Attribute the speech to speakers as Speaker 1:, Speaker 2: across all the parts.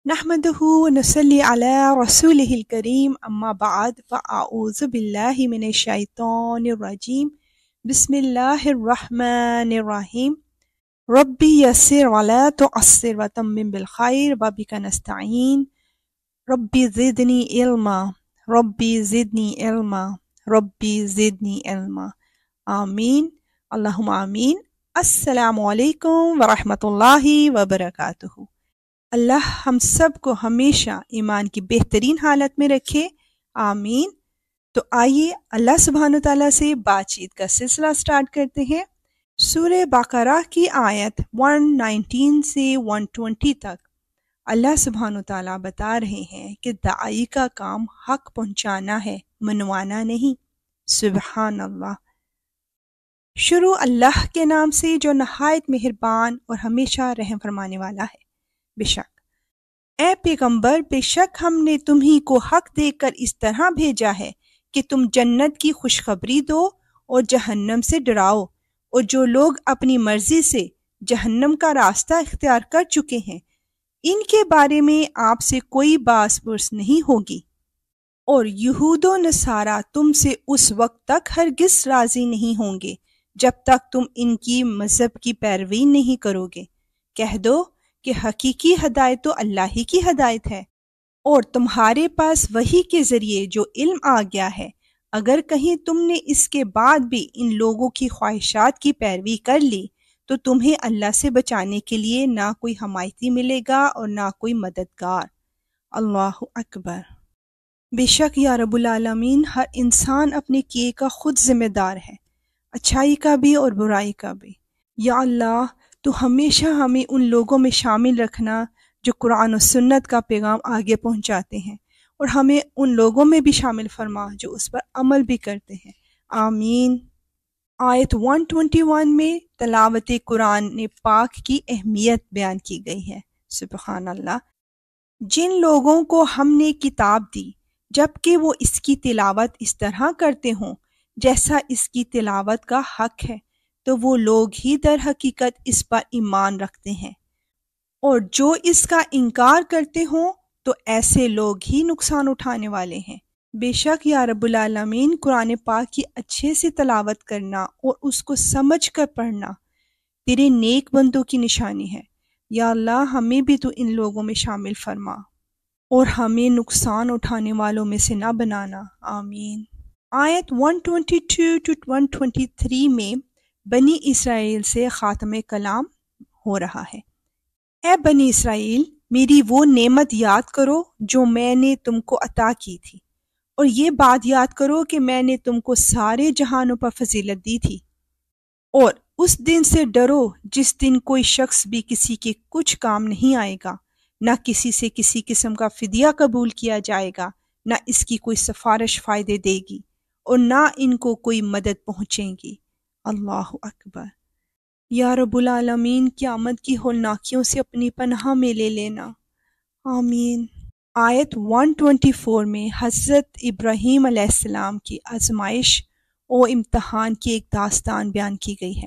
Speaker 1: نحمده ونصلي على رسوله الكريم أما بعد فأعوذ بالله من الشيطان الرجيم بسم الله الرحمن الرحيم ربي يسر ولا تعسر وتمم بالخير وبك نستعين ربي زدني علما ربي زدني علما ربي زدني علما آمین اللہم آمین۔ السلام علیکم ورحمۃ اللہ وبرکاتہ۔ اللہ ہم سب کو ہمیشہ ایمان کی بہترین حالت میں رکھے، آمین۔ تو آئیے اللہ سبحانہ وتعالیٰ سے بات چیت کا سلسلہ سٹارٹ کرتے ہیں۔ سورہ بقرہ کی آیت 119 سے 120 تک اللہ سبحانہ وتعالیٰ بتا رہے ہیں کہ داعی کا کام حق پہنچانا ہے، منوانا نہیں۔ سبحان اللہ۔ شروع اللہ کے نام سے جو نہایت مہربان اور ہمیشہ رحم فرمانے والا ہے۔ بے شک اے پیغمبر، بے شک ہم نے تمہیں کو حق دے کر اس طرح بھیجا ہے کہ تم جنت کی خوشخبری دو اور جہنم سے ڈراؤ، اور جو لوگ اپنی مرضی سے جہنم کا راستہ اختیار کر چکے ہیں ان کے بارے میں آپ سے کوئی باس پرس نہیں ہوگی، اور یہود و نصارہ تم سے اس وقت تک ہرگز راضی نہیں ہوں گے جب تک تم ان کی مذہب کی پیروی نہیں کرو گے۔ کہہ دو کہ حقیقی ہدایت تو اللہ ہی کی ہدایت ہے، اور تمہارے پاس وحی کے ذریعے جو علم آ گیا ہے، اگر کہیں تم نے اس کے بعد بھی ان لوگوں کی خواہشات کی پیروی کر لی تو تمہیں اللہ سے بچانے کے لیے نہ کوئی حمایتی ملے گا اور نہ کوئی مددگار۔ اللہ اکبر۔ بے شک یا رب العالمین، ہر انسان اپنے کیے کا خود ذمہ دار ہے، اچھائی کا بھی اور برائی کا بھی۔ یا اللہ، تو ہمیشہ ہمیں ان لوگوں میں شامل رکھنا جو قرآن و سنت کا پیغام آگے پہنچاتے ہیں، اور ہمیں ان لوگوں میں بھی شامل فرما جو اس پر عمل بھی کرتے ہیں، آمین۔ آیت 121 میں تلاوت قرآن پاک کی اہمیت بیان کی گئی ہے۔ سبحان اللہ۔ جن لوگوں کو ہم نے کتاب دی جبکہ وہ اس کی تلاوت اس طرح کرتے ہوں جیسا اس کی تلاوت کا حق ہے، تو وہ لوگ ہی در حقیقت اس پر ایمان رکھتے ہیں، اور جو اس کا انکار کرتے ہوں تو ایسے لوگ ہی نقصان اٹھانے والے ہیں۔ بے شک یا رب العالمین، قرآن پاک کی اچھے سے تلاوت کرنا اور اس کو سمجھ کر پڑھنا تیرے نیک بندوں کی نشانی ہے۔ یا اللہ، ہمیں بھی تو ان لوگوں میں شامل فرما اور ہمیں نقصان اٹھانے والوں میں سے نہ بنانا، آمین۔ آیت 122 to 123 میں بنی اسرائیل سے خاتم کلام ہو رہا ہے۔ اے بنی اسرائیل، میری وہ نعمت یاد کرو جو میں نے تم کو عطا کی تھی، اور یہ بات یاد کرو کہ میں نے تم کو سارے جہانوں پر فضیلت دی تھی، اور اس دن سے ڈرو جس دن کوئی شخص بھی کسی کے کچھ کام نہیں آئے گا، نہ کسی سے کسی قسم کا فدیہ قبول کیا جائے گا، نہ اس کی کوئی سفارش فائدے دے گی، اور نہ ان کو کوئی مدد پہنچے گی۔ اللہ اکبر۔ یا رب العالمین، قیامت کی ہولناکیوں سے اپنی پناہ میں لے لینا، آمین۔ آیت 124 میں حضرت ابراہیم علیہ السلام کی آزمائش و امتحان کی ایک داستان بیان کی گئی ہے۔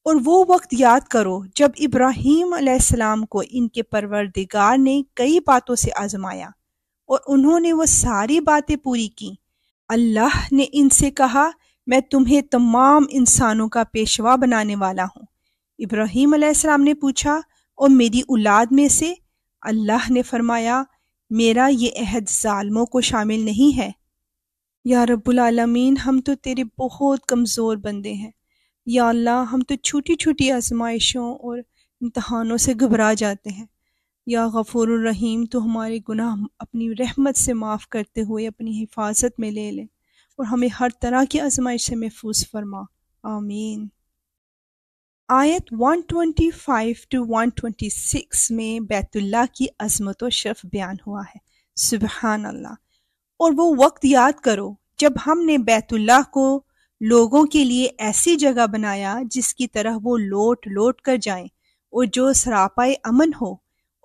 Speaker 1: اور وہ وقت یاد کرو جب ابراہیم علیہ السلام کو ان کے پروردگار نے کئی باتوں سے آزمایا، اور انہوں نے وہ ساری باتیں پوری کی۔ اللہ نے ان سے کہا، میں تمہیں تمام انسانوں کا پیشوا بنانے والا ہوں۔ ابراہیم علیہ السلام نے پوچھا، اور میری اولاد میں سے؟ اللہ نے فرمایا، میرا یہ عہد ظالموں کو شامل نہیں ہے۔ یا رب العالمین، ہم تو تیرے بہت کمزور بندے ہیں۔ یا اللہ، ہم تو چھوٹی چھوٹی آزمائشوں اور امتحانوں سے گھبرا جاتے ہیں۔ یا غفور الرحیم، تو ہمارے گناہ اپنی رحمت سے معاف کرتے ہوئے اپنی حفاظت میں لے لے، اور ہمیں ہر طرح کی آزمائش سے محفوظ فرما، آمین۔ آیت 125 to 126 میں بیت اللہ کی عظمت و شرف بیان ہوا ہے۔ سبحان اللہ۔ اور وہ وقت یاد کرو جب ہم نے بیت اللہ کو لوگوں کے لیے ایسی جگہ بنایا جس کی طرح وہ لوٹ لوٹ کر جائیں، اور جو سراپائے امن ہو،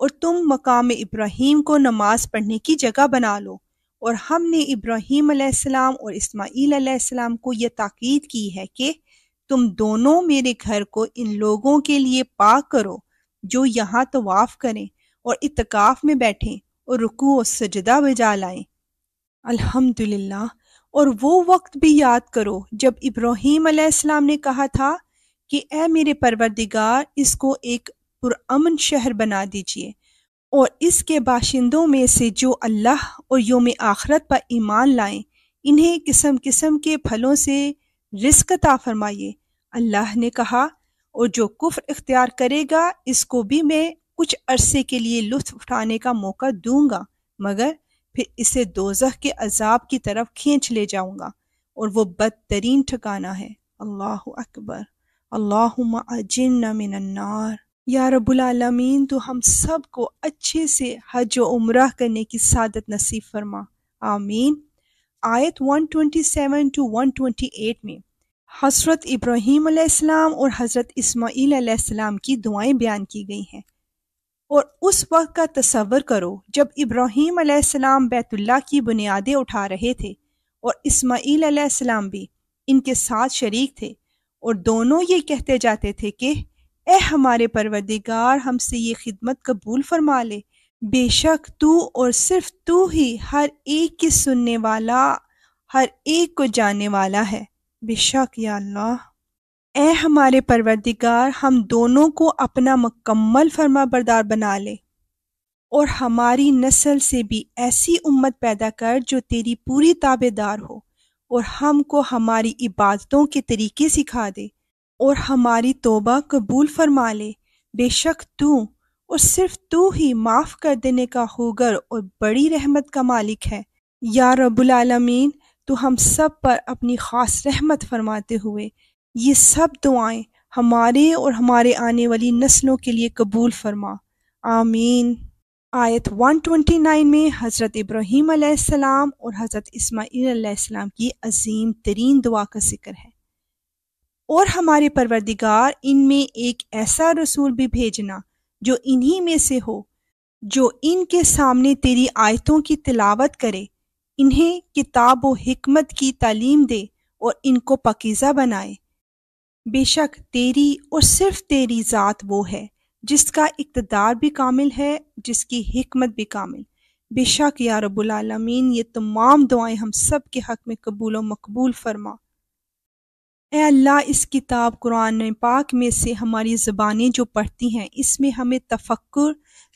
Speaker 1: اور تم مقام ابراہیم کو نماز پڑھنے کی جگہ بنا لو، اور ہم نے ابراہیم علیہ السلام اور اسماعیل علیہ السلام کو یہ تاکید کی ہے کہ تم دونوں میرے گھر کو ان لوگوں کے لیے پاک کرو جو یہاں طواف کریں، اور اعتکاف میں بیٹھیں اور رکوع و سجدہ بجا لائیں۔ الحمدللہ۔ اور وہ وقت بھی یاد کرو جب ابراہیم علیہ السلام نے کہا تھا کہ اے میرے پروردگار، اس کو ایک پرامن شہر بنا دیجئے، اور اس کے باشندوں میں سے جو اللہ اور یوم آخرت پر ایمان لائیں انہیں قسم قسم کے پھلوں سے رزق عطا فرمائیے۔ اللہ نے کہا، اور جو کفر اختیار کرے گا اس کو بھی میں کچھ عرصے کے لیے لطف اٹھانے کا موقع دوں گا، مگر پھر اسے دوزخ کے عذاب کی طرف کھینچ لے جاؤں گا، اور وہ بدترین ٹھکانہ ہے۔ اللہ اکبر۔ اللہم اجرنا من النار۔ یا رب العالمین، تو ہم سب کو اچھے سے حج و عمرہ کرنے کی سعادت نصیب فرما، آمین۔ آیت 127 to 128 میں حضرت ابراہیم علیہ السلام اور حضرت اسماعیل علیہ السلام کی دعائیں بیان کی گئی ہیں، اور اس وقت کا تصور کرو جب ابراہیم علیہ السلام بیت اللہ کی بنیادیں اٹھا رہے تھے اور اسماعیل علیہ السلام بھی ان کے ساتھ شریک تھے، اور دونوں یہ کہتے جاتے تھے کہ اے ہمارے پروردگار، ہم سے یہ خدمت قبول فرما لے، بے شک تو اور صرف تو ہی ہر ایک کی سننے والا، ہر ایک کو جاننے والا ہے، بے شک یا اللہ۔ اے ہمارے پروردگار، ہم دونوں کو اپنا مکمل فرما بردار بنا لے، اور ہماری نسل سے بھی ایسی امت پیدا کر جو تیری پوری تابع دار ہو، اور ہم کو ہماری عبادتوں کے طریقے سکھا دے، اور ہماری توبہ قبول فرما لے، بے شک تو اور صرف تو ہی معاف کر دینے کا خوگر اور بڑی رحمت کا مالک ہے۔ یا رب العالمین، تو ہم سب پر اپنی خاص رحمت فرماتے ہوئے یہ سب دعائیں ہمارے اور ہمارے آنے والی نسلوں کے لیے قبول فرما، آمین۔ آیت 129 میں حضرت ابراہیم علیہ السلام اور حضرت اسماعیل علیہ السلام کی عظیم ترین دعا کا ذکر ہے، اور ہمارے پروردگار ان میں ایک ایسا رسول بھی بھیجنا جو انہی میں سے ہو، جو ان کے سامنے تیری آیتوں کی تلاوت کرے، انہیں کتاب و حکمت کی تعلیم دے اور ان کو پاکیزہ بنائے۔ بے شک تیری اور صرف تیری ذات وہ ہے جس کا اقتدار بھی کامل ہے، جس کی حکمت بھی کامل۔ بے شک یا رب العالمین، یہ تمام دعائیں ہم سب کے حق میں قبول و مقبول فرما۔ اے اللہ، اس کتاب قرآن پاک میں سے ہماری زبانیں جو پڑھتی ہیں اس میں ہمیں تفکر،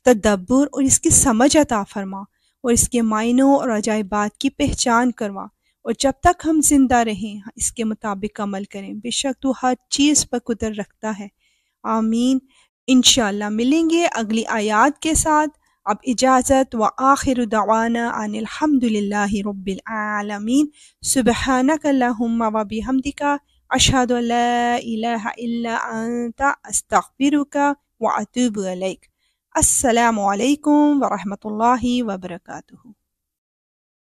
Speaker 1: تدبر اور اس کی سمجھ عطا فرما، اور اس کے معنوں اور عجائبات کی پہچان کروا، اور جب تک ہم زندہ رہیں اس کے مطابق عمل کریں۔ بے شک تو ہر چیز پر قدرت رکھتا ہے، آمین۔ انشاءاللہ ملیں گے اگلی آیات کے ساتھ۔ اب اجازت، وآخر دعوانا ان الحمدللہ رب العالمین۔ سبحانک اللہم وبحمدک، اشہد ان لا الہ الا انت، استغفرک واتوب الیک۔ السلام علیکم ورحمۃ اللہ وبرکاتہ۔